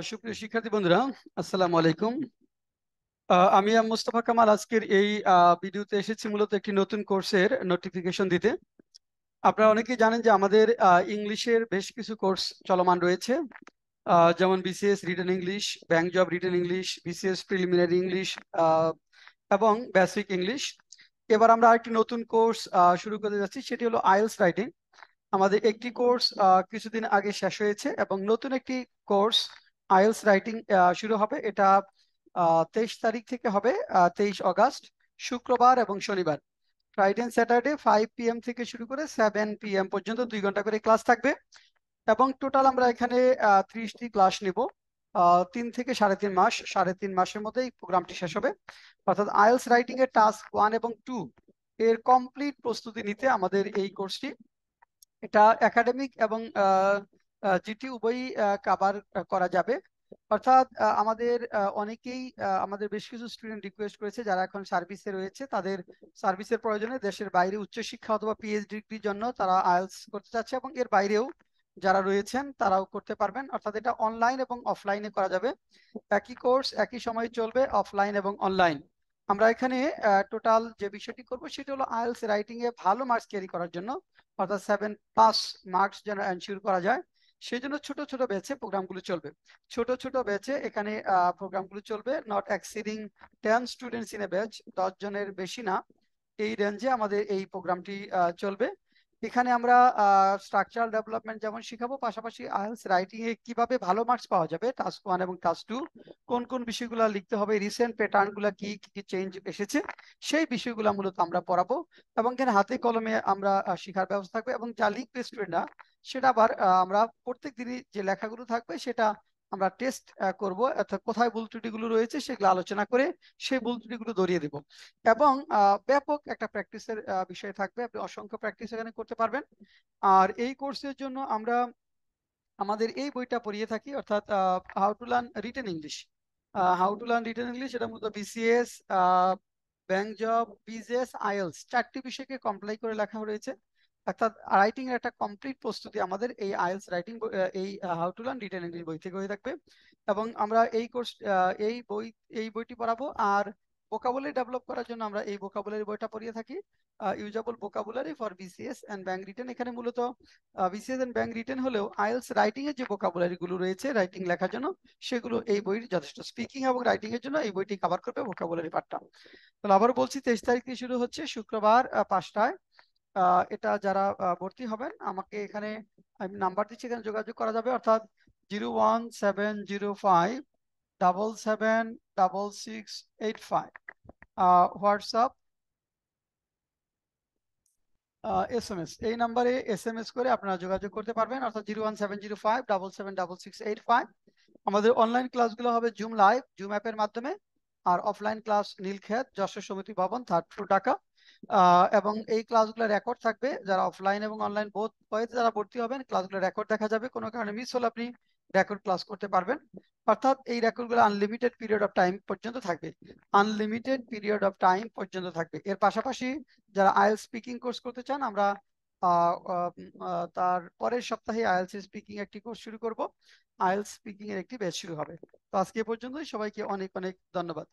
সুপ্রিয় শিক্ষার্থী বন্ধুরা, আসসালামু আলাইকুম। আমি মোস্তফা কামাল আজকের এই ভিডিওতে এসেছি মূলত একটি নতুন কোর্সের নোটিফিকেশন দিতে। আপনারা অনেকেই জানেন যে আমাদের ইংলিশের বেশ কিছু কোর্স চলমান রয়েছে, যেমন BCS written English, bank job written English, BCS preliminary English এবং বেসিক ইংলিশ। এবার আমরা আরেকটি নতুন কোর্স শুরু করতে যাচ্ছি, সেটি হলো আইএলটিএস রাইটিং। আমাদের একটি কোর্স কিছুদিন আগে শেষ হয়েছে এবং নতুন একটি কোর্স আইএলটিএস রাইটিং শুরু হবে। এটা 23 তারিখ থেকে হবে, 23 আগস্ট, শুক্রবার এবং শনিবার, ফ্রাইডে এন্ড স্যাটারডে 5 PM থেকে শুরু করে 7 PM পর্যন্ত 2 ঘন্টা করে ক্লাস থাকবে। এবং টোটাল আমরা এখানে 30টি ক্লাস নিব। 3 থেকে 3.5 মাস, 3.5 মাসের মধ্যে এই প্রোগ্রামটি শেষ হবে। অর্থাৎ আইএলটিএস রাইটিং এর টাস্ক 1 এবং 2 এর কমপ্লিট প্রস্তুতি নিতে আমাদের এই কোর্সটি। এটা একাডেমিক এবং জিটি উভয়ই কভার করা যাবে। অর্থাৎ আমাদের অনেকেই আমাদের বেশ কিছু স্টুডেন্ট রিকোয়েস্ট করেছে যারা এখন সার্ভিসে রয়েছে, তাদের সার্ভিসের প্রয়োজনে দেশের বাইরে উচ্চশিক্ষা অথবা পিএইচডি ডিগ্রির জন্য তারা আইএলটিএস করতে চাচ্ছে, এবং এর বাইরেও যারা রয়েছেন তারাও করতে পারবেন। অর্থাৎ এটা অনলাইন এবং অফলাইনে করা যাবে। একই কোর্স একই সময় চলবে, অফলাইন এবং অনলাইন। আমরা এখানে টোটাল যে বিষয়টি করব সেটা হলো আইএলটিএস রাইটিং এ ভালো মার্কস ক্যারি করার জন্য, অর্থাৎ 7+ মার্কস যেন এনশিওর করা যায়, সেই জন্য ছোট ছোট ব্যাচে প্রোগ্রামগুলো চলবে। ছোট ছোট ব্যাচে এখানে প্রোগ্রামগুলো চলবে, not exceeding 10 students in a batch, 10 জনের বেশি না, এই রেঞ্জে আমাদের এই প্রোগ্রামটি চলবে। এখানে আমরা স্ট্রাকচারাল ডেভেলপমেন্ট যেমন শিখাবো, পাশাপাশি আইএলটিএস রাইটিং এ কিভাবে ভালো মার্কস পাওয়া যাবে, টাস্ক 1 এবং টাস্ক 2 কোন কোন বিষয়গুলো লিখতে হবে, রিসেন্ট প্যাটার্ন গুলা কি কি চেঞ্জ এসেছে, সেই বিষয়গুলো মূলত আমরা পড়াবো। এবং এখানে হাতে কলমে আমরা শেখার ব্যবস্থা থাকবে। এবং যা লিখবে স্টুডেন্টরা, সেটা আবার আমরা প্রত্যেক দিনই যে লেখাগুলো থাকবে সেটা আমরা টেস্ট করব, অর্থাৎ কোথায় ভুল ত্রুটিগুলো রয়েছে সেগুলো আলোচনা করে সেই ভুল ত্রুটিগুলো ধরিয়ে দেব। এবং ব্যাপক একটা প্র্যাকটিসের বিষয় থাকবে, আপনি অসংখ্য প্র্যাকটিস এখানে করতে পারবেন। আর এই কোর্সের জন্য আমরা আমাদের এই বইটা পড়িয়ে থাকি, অর্থাৎ how to learn written English. How to learn written English এটা মূলত BCS, bank job, BJS, IELTS 4টি বিষয়কে কমপ্লাই করে লেখা হয়েছে। অর্থাৎ রাইটিং এর একটা কমপ্লিট প্রস্তুতি আমাদের এই আইএলটিএস রাইটিং, এই how to learn written English বই থেকে হয়ে থাকবে। এবং আমরা এই কোর্স এই বইটি পড়াবো। আর ভোকাবুলারি ডেভেলপ করার জন্য আমরা এই ভোকাবুলারি বইটা পড়িয়ে থাকি, usable vocabulary for BCS and bank written. এখানে মূলত বিসিএস এন্ড ব্যাংক রিটেন হলেও আইএলটিএস রাইটিং এর যে ভোকাবুলারি গুলো রয়েছে রাইটিং লেখার জন্য, সেগুলো এই বইটি যথেষ্ট। স্পিকিং এবং রাইটিং এর জন্য এই বইটি কভার করবে ভোকাবুলারি পার্টটা। তাহলে আবার বলছি, 23 তারিখ থেকে শুরু হচ্ছে, শুক্রবার 5টায়। এটা যারা ভর্তি হবেন, আমাকে এখানে আমি নাম্বার দিচ্ছি, এখানে যোগাযোগ করা যাবে। অর্থাৎ 01705776685, হোয়াটসঅ্যাপ, SMS, এই নাম্বারে SMS করে আপনারা যোগাযোগ করতে পারবেন। অর্থাৎ 01705776685। আমাদের অনলাইন ক্লাসগুলো হবে জুম লাইভ, জুম অ্যাপের মাধ্যমে। আর অফলাইন ক্লাস নীলক্ষেত, যশোর সমিতি ভবন, 3rd ফ্লোর, ঢাকা। এবং এই ক্লাসগুলো রেকর্ড থাকবে। যারা অফলাইন এবং অনলাইন বোথ ওয়েতে যারা ভর্তি হবেন, ক্লাসগুলো রেকর্ড দেখা যাবে, কোনো কারণে মিস হলে আপনি রেকর্ড ক্লাস করতে পারবেন। অর্থাৎ এই রেকর্ডগুলো আনলিমিটেড পিরিয়ড অফ টাইম পর্যন্ত থাকবে, আনলিমিটেড পিরিয়ড অফ টাইম পর্যন্ত থাকবে। এর পাশাপাশি যারা আইএলটিএস স্পিকিং কোর্স করতে চান, আমরা তার পরের সপ্তাহে আইএলটিএস স্পিকিং একটি কোর্স শুরু করব। আইএলটিএস স্পিকিং এর একটি ব্যাচ শুরু হবে। তো আজকে এ পর্যন্তই, সবাইকে অনেক অনেক ধন্যবাদ।